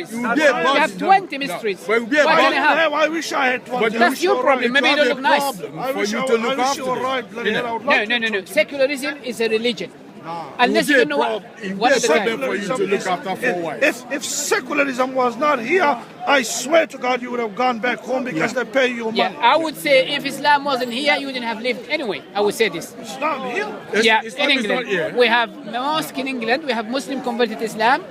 mysteries. You You have 20 mysteries. Well, Why can't I have? I wish I had 20. That's your problem. Maybe you don't look nice. For you to look after them. No. Secularism is a religion. Unless you don't know what is the problem for you to look after 4 wives. If secularism was not here, I swear to God you would have gone back home because they pay you money. Yeah, I would say if Islam wasn't here, you wouldn't have lived anyway. I would say this. Islam here? Yeah, Islam in is not England. here. We have mosque in England. We have Muslim converted to Islam.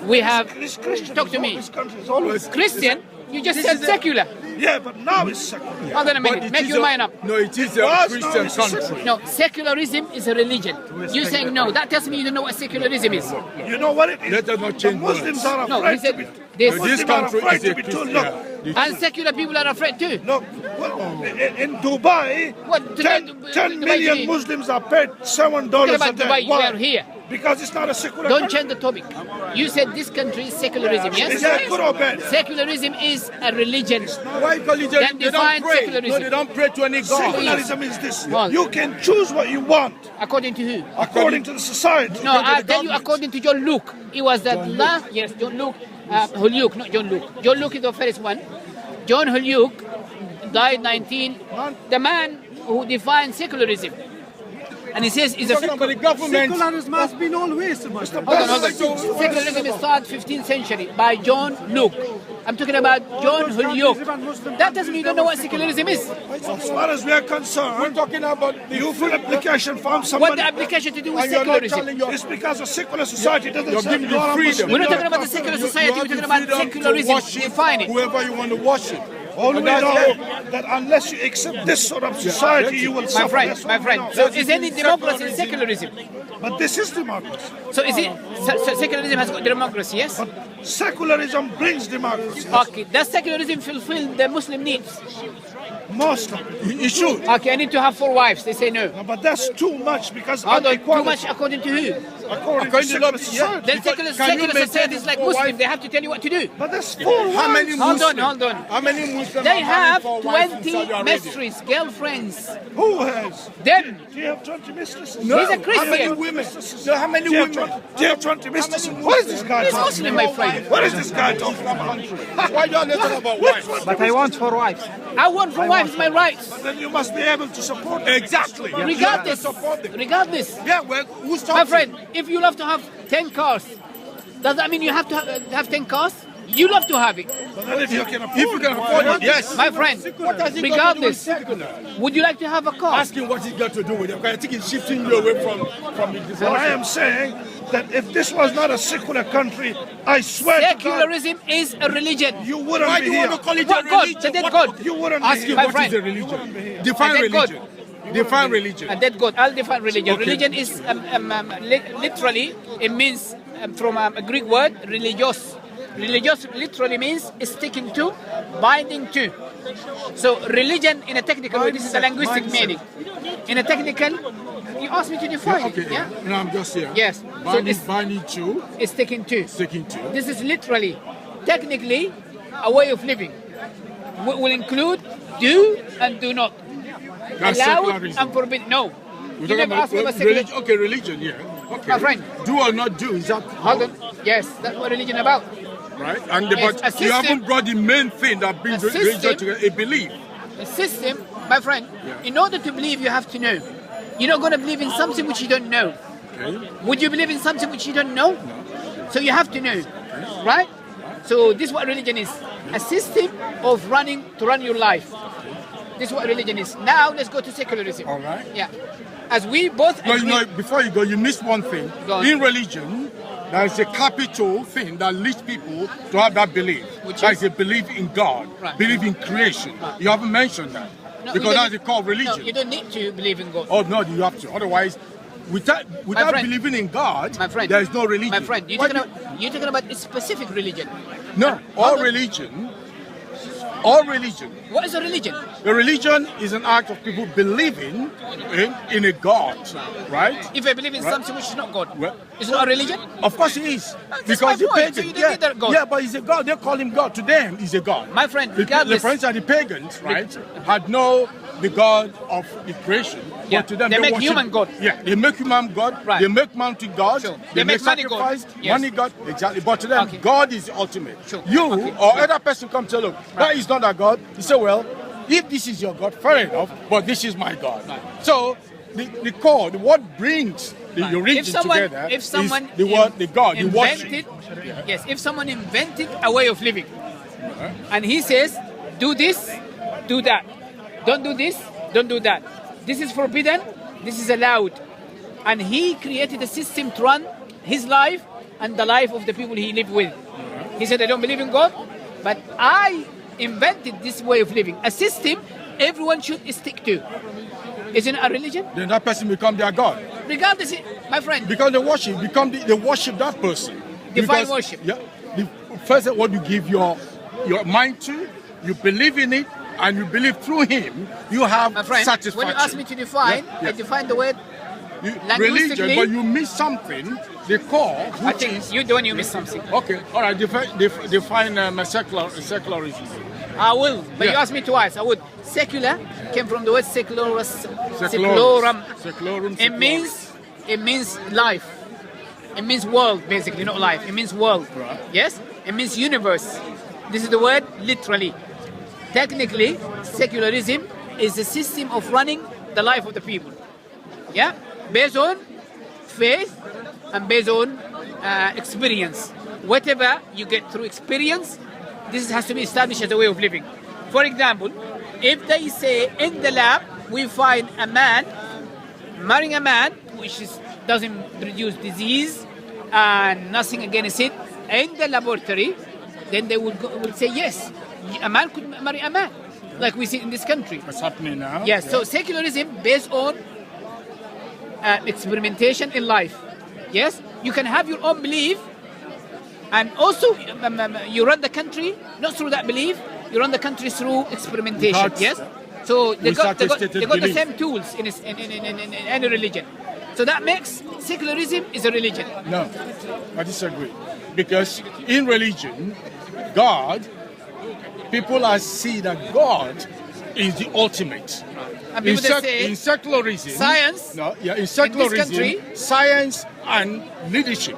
We have... This Christian Talk to me. This country is always Christian? You just said secular. Yeah, but now it's secular. Hold on a minute. Make your mind up. No, it is a Christian country. No, secularism is a religion. You're saying no. That tells me you don't know what secularism is. You know what it is? Let us not The change Muslims words. are No, afraid he said to be... this. This Muslims are country afraid is a to be told, Christian. look, And secular people are afraid too. look, well, in Dubai, What, 10 Dubai million is- Muslims are paid $7 Talking a about day. Dubai, you Why? are here. Because it's not a secular Don't country. change the topic. You said this country is secularism, Is yes? that good or bad? Secularism is a religion. Why religion? Then They define don't pray. secularism. No, they don't pray to any god. Secularism is this. Well- You can choose what you want According to who? according to the society. No, I'll tell you according to John Luke. It was that last, yes, John Luke, Holyoke, not John Luke. John Luke is the first one. John Holyoke died 19. The man who defined secularism. And he says it's a Talking about the government. Secularism has been always. Hold on. Secularism is started 15th century by John Luke. I'm talking about John Holyoke. That doesn't mean you don't know what secularism is. As far as we are We're concerned, talking about the you fill application form What somebody. the application to do with and you're not secularism? telling your It's because a secular society doesn't You're say giving you you are a freedom. Muslim. We're not talking about the secular society, we're talking about secularism. Define it. Whoever you want to worship. All we And that's know it. that unless you accept this sort of society, you will My suffer. friend, That's my what we friend. know. So is any democracy in secularism? But this is democracy. So is it, so secularism has got democracy, yes? But secularism brings democracy. Okay, does secularism fulfill the Muslim needs? Most of it. You should. Okay, I need to have 4 wives. They say no. No, but that's too much because Hold on, too equality, much according to who? according to According to secular law, society. Then Because secular can you society is like maintain Muslim. four They have to tell you what to do. But that's 4 How many wives. Hold on, Muslims? hold on. How many Muslims? They are have having 4 wives in 20 Saudi Arabia? mistresses, girlfriends. Who has? Them. Do you have 20 mistresses? No. He's a How many Christian. women? No, how many Do you have women? 20, do you have 20 mistresses? What is this guy He's talking Muslim, about? my friend. What is this guy talking about? Why you always talking about wives? But I want 4 wives. I want 4 wives, my rights. Then you must be able to support them. Exactly. Regardless. Support them. Regardless. Yeah, well, who's talking? My friend, if you love to have 10 cars, does that mean you have to have 10 cars? You love to have it. But then if you can afford If you can afford it, yes. My friend, What has it got to do with regardless, secular? would you like to have a car? Asking what it got to do with it. Because I think it's shifting you away from the But discussion. I am saying that if this was not a secular country, I swear to God, Secularism is a religion. you wouldn't Why be do you here. want to call it What a God? religion? The dead What- God. You wouldn't be Asking here. My what friend. is a religion? Define A dead God. religion. Define religion. A dead God. I'll define religion. Okay. Religion is literally, it means from a Greek word, religious. Religious literally means sticking to, binding to. So religion in a technical way, this is a linguistic meaning. In a technical, you asked me to define Okay. it, yeah? No, I'm just here. Yes. So Binding to, it's sticking to. sticking to. This is literally, technically, a way of living. Will include do and do not. That's Allowed secularism. and forbidden. No. We're You talking never asked me about secular. religion. Okay, religion, yeah. Okay. My friend. Do or not do, is that Hold on. Yes, that's what religion about. right? And Yes, but a you system- haven't brought the main thing that brings a religion system- together, a belief. The system, my friend, Yeah. in order to believe, you have to know. You're not going to believe in something which you don't know. Okay. Would you believe in something which you don't know? So you have to know, right? So this is what religion is. A system of to run your life. This is what religion is. Now let's go to secularism. All right. Yeah. As we both No, agree, before you go, you missed one thing. Go on. In religion, there is a capital thing that leads people to have that belief. Which That is? is a belief in God, Right. belief in creation. You haven't mentioned that. No, because you that's don't- called No, religion. you don't need to believe in God. Oh, no, you have to. Otherwise, without friend. believing in God, My friend, there is no religion. My friend, Why do you're talking about a specific religion. No, all religion. What is a religion? A religion is an act of people believing in a God, right? If I believe in Right. something which is not God, Well- it's not a religion? Of course he is. That's Because my the point. pagan, So you don't need that God. yeah, but he's a God. They call him God. To them, he's a God. My friend, The regardless- for instance, the pagans, right, had no the God of the creation. Yeah. But to them, They make worship, human God. Yeah, they make human God. Right. They make man to God. Sure. They make money God. sacrifice, Yes. money God. Exactly. But to them, Okay. God is the ultimate. Sure. You Okay. or other person come say, look, that is not a God. You say, well, if this is your God, fair enough, but this is my God. Right. So the core, what brings the origin together if someone is the word, the God, the worship. Yes, if someone invented a way of living, and he says, do this, do that, don't do this, don't do that. This is forbidden, this is allowed. And he created a system to run his life and the life of the people he lived with. He said, I don't believe in God, but I invented this way of living, a system everyone should stick to. Isn't it a religion? Then that person become their God. Regardless, my friend. Because they worship, they worship that person. Divine Because, worship. Yeah. First, what you give your mind to, you believe in it, and you believe through him, you have My friend, satisfaction. when you ask me to define, I define the word religion, linguistically. but you miss something, the core, I which think is... you don't, you miss something. Okay, all right, define secularism. I will, but you Yeah. asked me twice. I would. Secular came from the word secularum. Secularum. It means life. It means world, basically, not life. It means world. Right. Yes? It means universe. This is the word literally. Technically, secularism is a system of running the life of the people. Yeah? Based on faith and based on experience. Whatever you get through experience, this has to be established as a way of living. For example, if they say in the lab we find a man marrying a man which doesn't produce disease and nothing against it in the laboratory, then they would say yes, a man could marry a man, like we see in this country. What's happening now? Yes, so secularism based on experimentation in life. Yes, you can have your own belief, and also you run the country not through that belief, you run the country through experimentation. Yes, so they got the same tools in any religion. So that makes secularism is a religion. No, I disagree. Because in religion, God, people are see that God is the ultimate. And people that say in secularism, science, in secularism, country, science and leadership,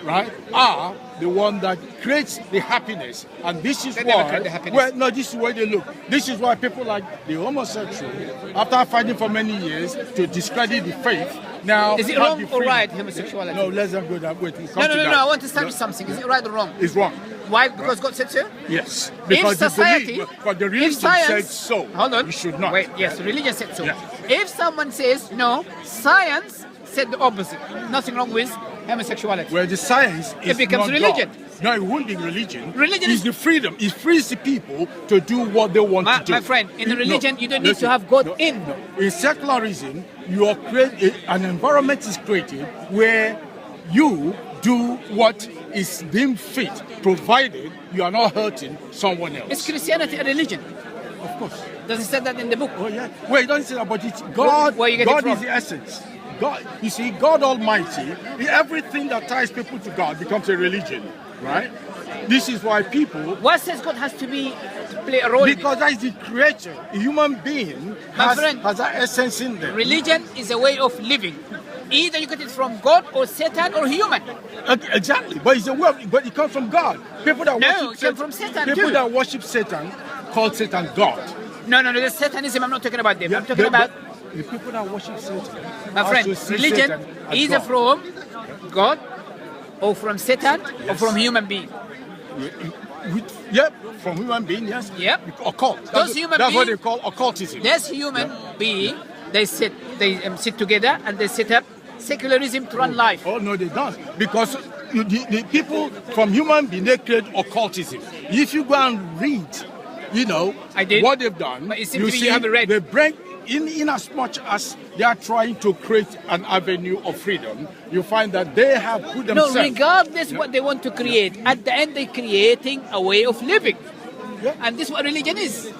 right, are the one that creates the happiness. And this is They never why, create the happiness. well, no, this is where they look. This is why people like the homosexual, after fighting for many years to discredit the faith, now is it have wrong the or freedom. right, homosexuality? No, let's not go that way. We'll come to that. No, I want to establish something. Is it right or wrong? It's wrong. Why? Because God said so? Yes. Because If society, you believe, but the religion if science, said so. Hold on. You should not. Wait, yes, religion said so. Yeah. If someone says no, science said the opposite. Nothing wrong with homosexuality. Where the science is It becomes not religion. God. No, it won't be religion. Religion is is the freedom. It frees the people to do what they want to do. My friend, in a religion, you don't need listen, to have God in. No. In secularism, you are an environment is created where you do what is deemed fit, provided you are not hurting someone else. Is Christianity a religion? Of course. Does it say that in the book? Oh yeah. Well, it doesn't say that, but it's God. Where you get it God from? is the essence. God, you see, God Almighty. Everything that ties people to God becomes a religion, right? This is why people. What says God has to play a role? Because that is the creature. A human being has that essence in them. Religion is a way of living. Either you get it from God or Satan or human. Exactly, but it's a way. But it comes from God. People that it comes from Satan people too. that worship Satan call Satan God. No, the Satanism. I'm not talking about them. I'm talking about the people that worship Satan. My friend, religion either from God or from Satan or from human being. Yep, from human being, yes. Yep. Occult. Those human that's what being, they call occultism. This human being, they sit together and they set up secularism to run life. Oh no, they don't, because the people from human being they create occultism. If you go and read, what they've done, but it seems you to me see you haven't read. they bring in as much as they are trying to create an avenue of freedom, you find that they have put themselves. No, regardless what they want to create, at the end they're creating a way of living. Yeah. And this is what religion is.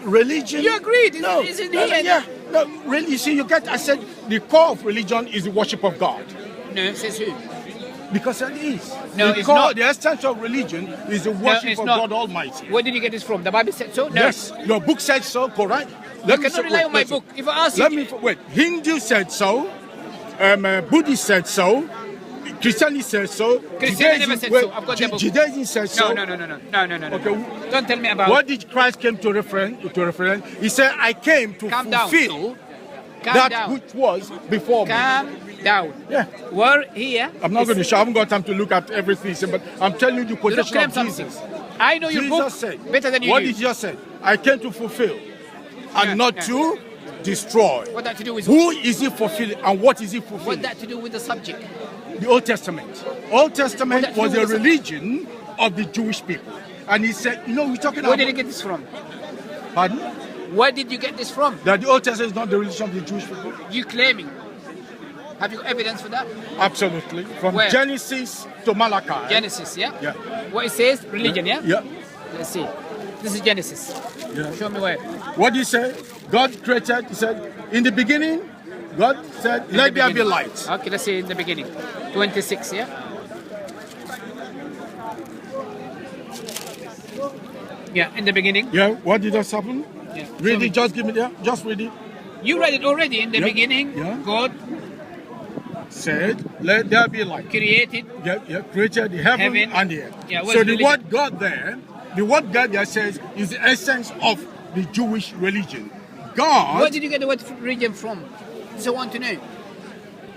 Religion. You agreed? No. Isn't Yeah. No, really. You see, I said the core of religion is the worship of God. No, says who? Because it is. No, the it's not. The essence of religion is the worship it's of not. God Almighty. Where did you get this from? The Bible said so? No. Yes, your book said so, correct? You cannot rely on my book. If I ask you... Wait, Hindu said so, Buddhist said so, Christianity said so. Christianity never said so. I've got the book. Judaism said so. No. Okay. Don't tell me about... What did Christ came to reference? He said, I came to fulfill that which was before me. Calm down. Yeah. We're here. I'm not going to show. I haven't got time to look at everything, but I'm telling you the quotation of Jesus. I know your Jesus book said, better than you what do. did Jesus say? I came to fulfill and not to destroy. What that to do with... Who is he fulfilling and what is he fulfilling? What that to do with the subject? The Old Testament. Old Testament was a the religion of the Jewish people. And he said, you know, we're talking about... Where did you get this from? Pardon? Where did you get this from? That the Old Testament is not the religion of the Jewish people? You claiming. Have you got evidence for that? Absolutely. From Where? Genesis to Malachi. Genesis, yeah? Yeah. What it says, religion, yeah? Yeah. Let's see. This is Genesis. Yeah. Show me where. What did he say? God created, he said, in the beginning, God said, let there be light. Okay, let's see in the beginning. 26, yeah? Yeah, in the beginning. Yeah, what did that happen? Yeah. Read it, just give me there. Just read it. You read it already. In the beginning, God said, let there be light. created. Created the heaven and the earth. Yeah, so the word God there, says is the essence of the Jewish religion. God. Where did you get the word religion from? So I want to know.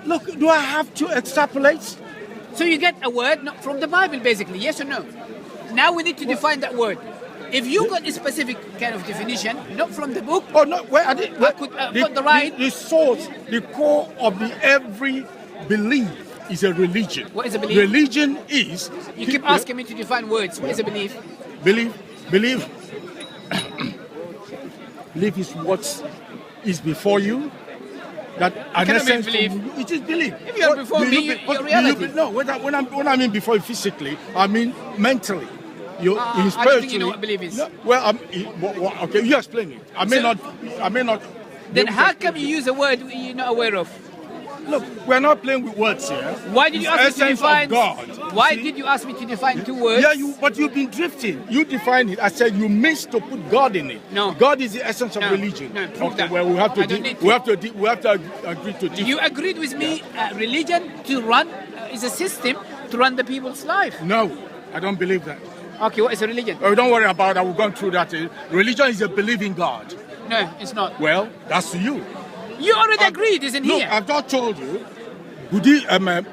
Look, do I have to extrapolate? So you get a word not from the Bible, basically, yes or no? Now we need to define that word. If you got a specific kind of definition, not from the book. Oh no, where I did. I could put the right. The source, the core of every belief is a religion. What is a belief? Religion is. You keep asking me to define words. What is a belief? Belief. Belief is what is before you. That an essence belief. It is belief. If you are before me, you're reality. No, when I mean before you physically, I mean mentally. I don't think you know what belief is. No, okay, you explain it. I may not. Then how come you use a word you're not aware of? Look, we're not playing with words here. Why did you ask me to define? God. Why did you ask me to define two words? Yeah, but you've been drifting. You define it. I said you missed to put God in it. No. God is the essence of religion. No, prove that. Well, we have to agree to differ. You agreed with me. Religion to run is a system to run the people's life. No, I don't believe that. Okay, what is a religion? Oh, don't worry about that. We've gone through that. Religion is a belief in God. No, it's not. Well, that's to you. You already agreed, isn't here? Look, I've just told you.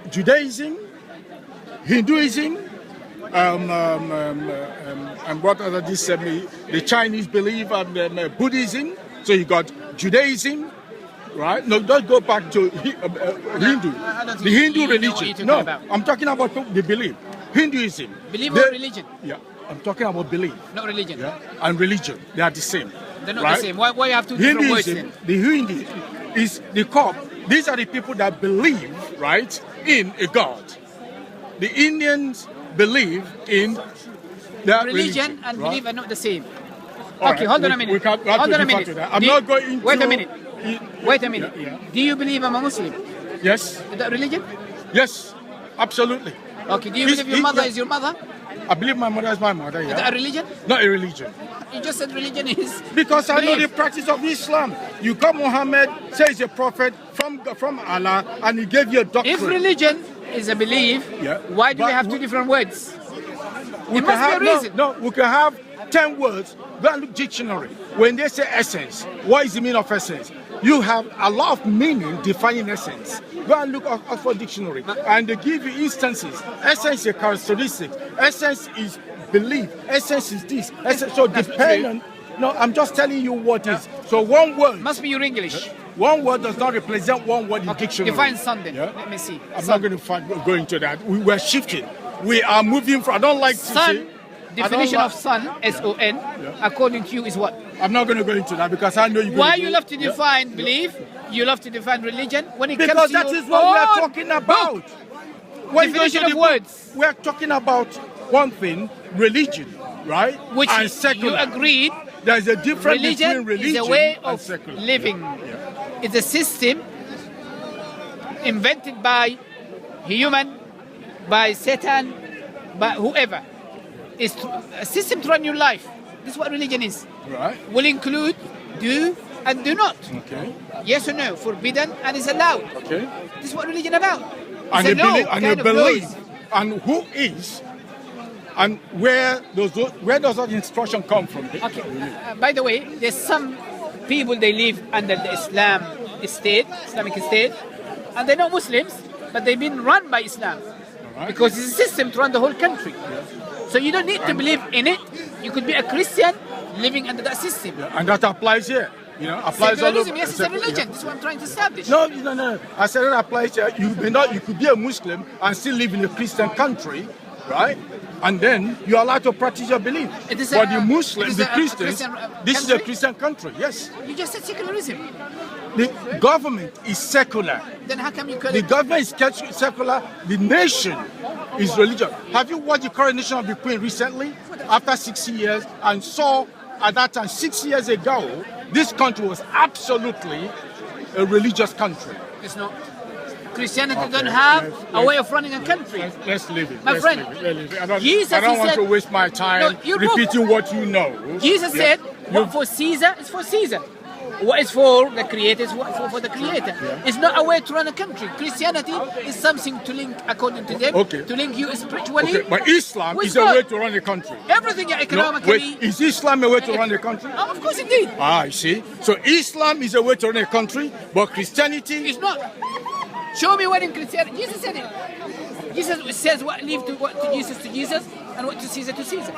Judaism, Hinduism, and what other this the Chinese believe, Buddhism. So you got Judaism, right? No, don't go back to Hindu. The Hindu religion. No, I'm talking about the belief. Hinduism. Belief or religion? Yeah, I'm talking about belief. Not religion. Yeah, and religion. They are the same. They're not the same. Why you have two different words then? The Hindu is the core. These are the people that believe, right, in a God. The Indians believe in their religion and right? belief are not the same. All okay, right. hold on a minute. Hold on a minute. I'm not going into... Wait a minute. Wait a minute. Yeah. Do you believe I'm a Muslim? Yes. Is that religion? Yes, absolutely. Okay, do you believe your mother is your mother? I believe my mother is my mother, yeah. Is that a religion? Not a religion. You just said religion is... Because I know the practice of Islam. You come Muhammad, says a prophet from Allah, and he gave you a doctrine. If religion is a belief, why do we have two different words? There must be a reason. No, we can have 10 words. Go and look dictionary. When they say essence, what is the meaning of essence? You have a lot of meaning defining essence. Go and look at Oxford Dictionary, and they give you instances. Essence is a characteristic. Essence is belief. Essence is this. Essence, so dependent. No, I'm just telling you what is. So one word must be your English. One word does not represent one word in dictionary. Define Sunday. Yeah? Let me see. I'm not going to go into that. We're shifting. We are moving from. I don't like to say. Definition of sun, S-O-N, according to you is what? I'm not going to go into that because I know you. Why you love to define belief? You love to define religion when it because comes to that is what we are talking about. Definition of words. We are talking about one thing, religion, right? Which and secular. You agreed. There is a difference between religion is a way and of secular. living. Yeah. It's a system invented by human by Satan, by whoever. It's a system to run your life. This is what religion is. Right. Will include do and do not. Okay. Yes or no, forbidden and is allowed. Okay. This is what religion about. And It's they a law, believe, and kind they of believe, laws. and who is, and where does that instruction come from? Okay. By the way, there's some people they live under the Islamic state, and they're not Muslims, but they've been run by Islam because it's a system to run the whole country. So you don't need to believe in it. You could be a Christian living under that system. And that applies here. You know, applies all over. Secularism, yes, it's a religion. This is what I'm trying to establish. No. I said that applies here. You could be a Muslim and still live in a Christian country, right? And then you're allowed to practice your belief. It is But a- the Muslims, it is the a Christians, Christian, this is a country? Christian country. Yes. You just said secularism. The government is secular. Then how come you call The it? government is secular. The nation is religious. Have you watched the coronation of the Queen recently? After 60 years, and saw at that time, 6 years ago, this country was absolutely a religious country. It's not. Christianity Okay, don't have let's- a way of running a country. Let's leave it. My Let's friend, leave it. Let's leave it. I don't, Jesus, I don't he want said- to waste my time No, you wrote- repeating what you know. Jesus Yeah. said, what for Caesar is for Caesar. What is for the creator is what for the creator. It's not a way to run a country. Christianity is something to link, according to them, Okay. to link you spiritually. Okay, but Islam with is a God. way to run a country. Everything No, economically. wait, is Islam a way to run a country? Oh, of course, indeed. I see. So Islam is a way to run a country, but Christianity It's not. Show me what in Christianity. Jesus said it. Jesus says what leave to Jesus and what to Caesar to Caesar.